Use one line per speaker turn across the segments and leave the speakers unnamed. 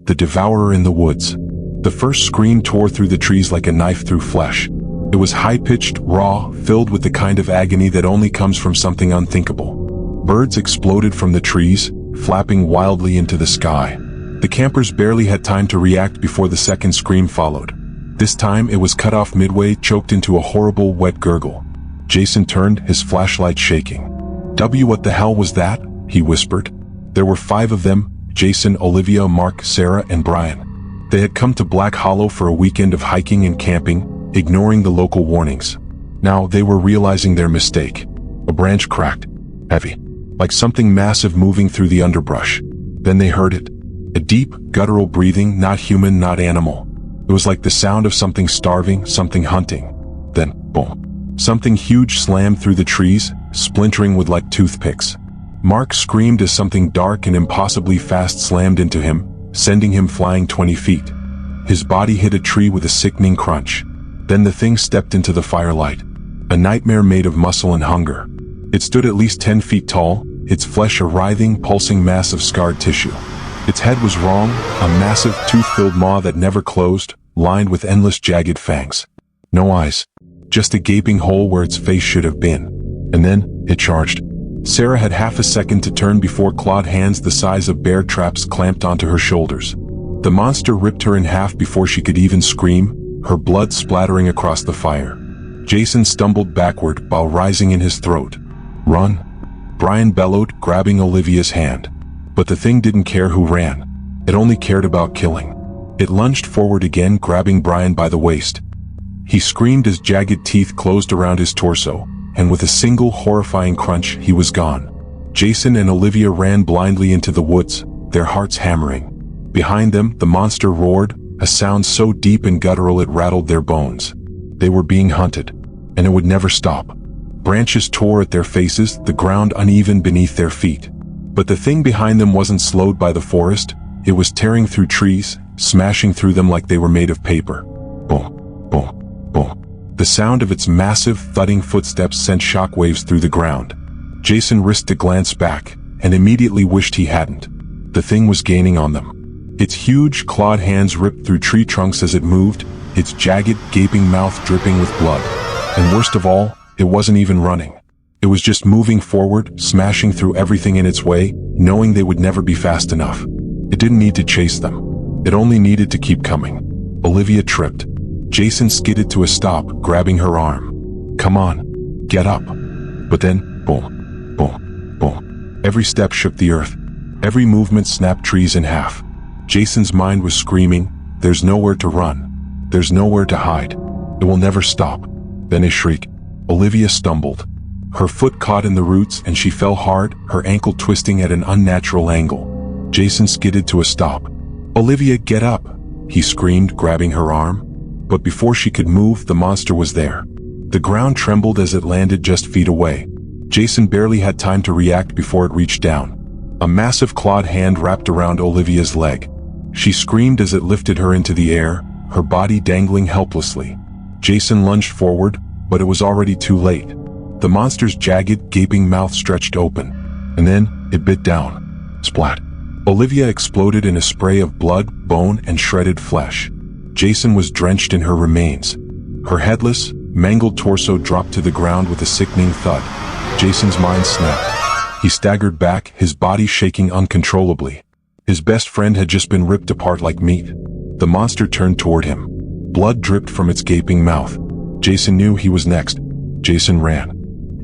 The Devourer in the Woods. The first scream tore through the trees like a knife through flesh. It was high-pitched, raw, filled with the kind of agony that only comes from something unthinkable. Birds exploded from the trees, flapping wildly into the sky. The campers barely had time to react before the second scream followed. This time it was cut off midway, choked into a horrible, wet gurgle. Jason turned, his flashlight shaking. What the hell was that?" he whispered. There were 5 of them: Jason, Olivia, Mark, Sarah, and Brian. They had come to Black Hollow for a weekend of hiking and camping, ignoring the local warnings. Now they were realizing their mistake. A branch cracked, heavy, like something massive moving through the underbrush. Then they heard it. A deep, guttural breathing, not human, not animal. It was like the sound of something starving, something hunting. Then, boom. Something huge slammed through the trees, splintering wood like toothpicks. Mark screamed as something dark and impossibly fast slammed into him, sending him flying 20 feet. His body hit a tree with a sickening crunch. Then the thing stepped into the firelight. A nightmare made of muscle and hunger. It stood at least 10 feet tall, its flesh a writhing, pulsing mass of scarred tissue. Its head was wrong, a massive, tooth-filled maw that never closed, lined with endless jagged fangs. No eyes. Just a gaping hole where its face should have been. And then, it charged. Sarah had half a second to turn before clawed hands the size of bear traps clamped onto her shoulders. The monster ripped her in half before she could even scream, her blood splattering across the fire. Jason stumbled backward while rising in his throat. "Run!" Brian bellowed, grabbing Olivia's hand. But the thing didn't care who ran. It only cared about killing. It lunged forward again, grabbing Brian by the waist. He screamed as jagged teeth closed around his torso, and with a single horrifying crunch, he was gone. Jason and Olivia ran blindly into the woods, their hearts hammering. Behind them, the monster roared, a sound so deep and guttural it rattled their bones. They were being hunted, and it would never stop. Branches tore at their faces, the ground uneven beneath their feet. But the thing behind them wasn't slowed by the forest. It was tearing through trees, smashing through them like they were made of paper. Boom, boom, boom. The sound of its massive, thudding footsteps sent shockwaves through the ground. Jason risked a glance back, and immediately wished he hadn't. The thing was gaining on them. Its huge, clawed hands ripped through tree trunks as it moved, its jagged, gaping mouth dripping with blood. And worst of all, it wasn't even running. It was just moving forward, smashing through everything in its way, knowing they would never be fast enough. It didn't need to chase them. It only needed to keep coming. Olivia tripped. Jason skidded to a stop, grabbing her arm. "Come on, get up." But then, boom, boom, boom. Every step shook the earth. Every movement snapped trees in half. Jason's mind was screaming, "There's nowhere to run. There's nowhere to hide. It will never stop." Then a shriek. Olivia stumbled. Her foot caught in the roots and she fell hard, her ankle twisting at an unnatural angle. Jason skidded to a stop. "Olivia, get up!" he screamed, grabbing her arm. But before she could move, the monster was there. The ground trembled as it landed just feet away. Jason barely had time to react before it reached down. A massive clawed hand wrapped around Olivia's leg. She screamed as it lifted her into the air, her body dangling helplessly. Jason lunged forward, but it was already too late. The monster's jagged, gaping mouth stretched open. And then, it bit down. Splat. Olivia exploded in a spray of blood, bone, and shredded flesh. Jason was drenched in her remains. Her headless, mangled torso dropped to the ground with a sickening thud. Jason's mind snapped. He staggered back, his body shaking uncontrollably. His best friend had just been ripped apart like meat. The monster turned toward him. Blood dripped from its gaping mouth. Jason knew he was next. Jason ran.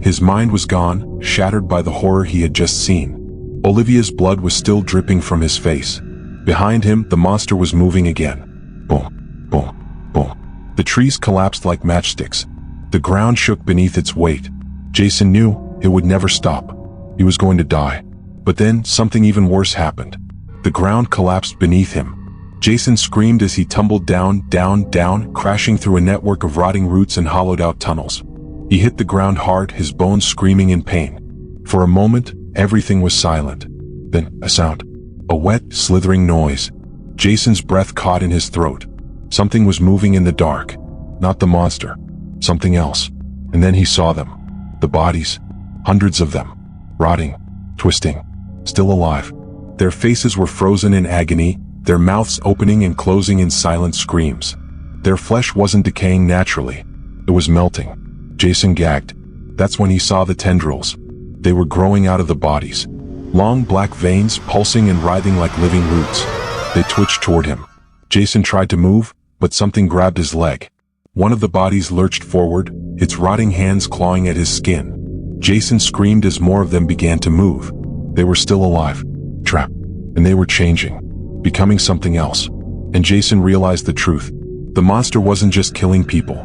His mind was gone, shattered by the horror he had just seen. Olivia's blood was still dripping from his face. Behind him, the monster was moving again. Boom, boom, boom. The trees collapsed like matchsticks. The ground shook beneath its weight. Jason knew it would never stop. He was going to die. But then, something even worse happened. The ground collapsed beneath him. Jason screamed as he tumbled down, down, down, crashing through a network of rotting roots and hollowed-out tunnels. He hit the ground hard, his bones screaming in pain. For a moment, everything was silent. Then, a sound. A wet, slithering noise. Jason's breath caught in his throat. Something was moving in the dark. Not the monster. Something else. And then he saw them. The bodies. Hundreds of them. Rotting. Twisting. Still alive. Their faces were frozen in agony, their mouths opening and closing in silent screams. Their flesh wasn't decaying naturally. It was melting. Jason gagged. That's when he saw the tendrils. They were growing out of the bodies. Long black veins pulsing and writhing like living roots. They twitched toward him. Jason tried to move, but something grabbed his leg. One of the bodies lurched forward, its rotting hands clawing at his skin. Jason screamed as more of them began to move. They were still alive. Trapped. And they were changing. Becoming something else. And Jason realized the truth. The monster wasn't just killing people.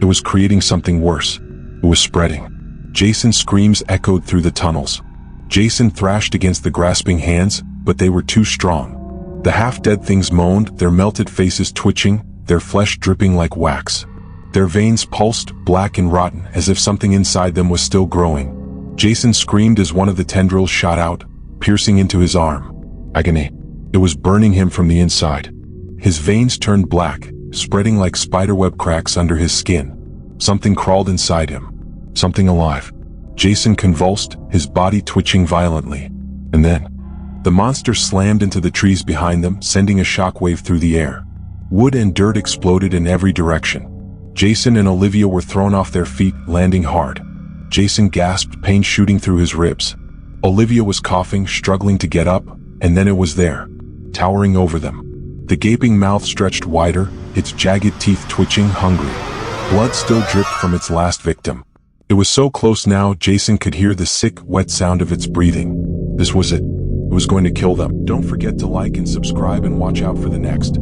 It was creating something worse. It was spreading. Jason's screams echoed through the tunnels. Jason thrashed against the grasping hands, but they were too strong. The half-dead things moaned, their melted faces twitching, their flesh dripping like wax. Their veins pulsed, black and rotten, as if something inside them was still growing. Jason screamed as one of the tendrils shot out, piercing into his arm. Agony. It was burning him from the inside. His veins turned black, spreading like spiderweb cracks under his skin. Something crawled inside him. Something alive. Jason convulsed, his body twitching violently. And then, the monster slammed into the trees behind them, sending a shockwave through the air. Wood and dirt exploded in every direction. Jason and Olivia were thrown off their feet, landing hard. Jason gasped, pain shooting through his ribs. Olivia was coughing, struggling to get up, and then it was there, towering over them. The gaping mouth stretched wider, its jagged teeth twitching, hungry. Blood still dripped from its last victim. It was so close now, Jason could hear the sick, wet sound of its breathing. This was it. It was going to kill them. Don't forget to like and subscribe and watch out for the next.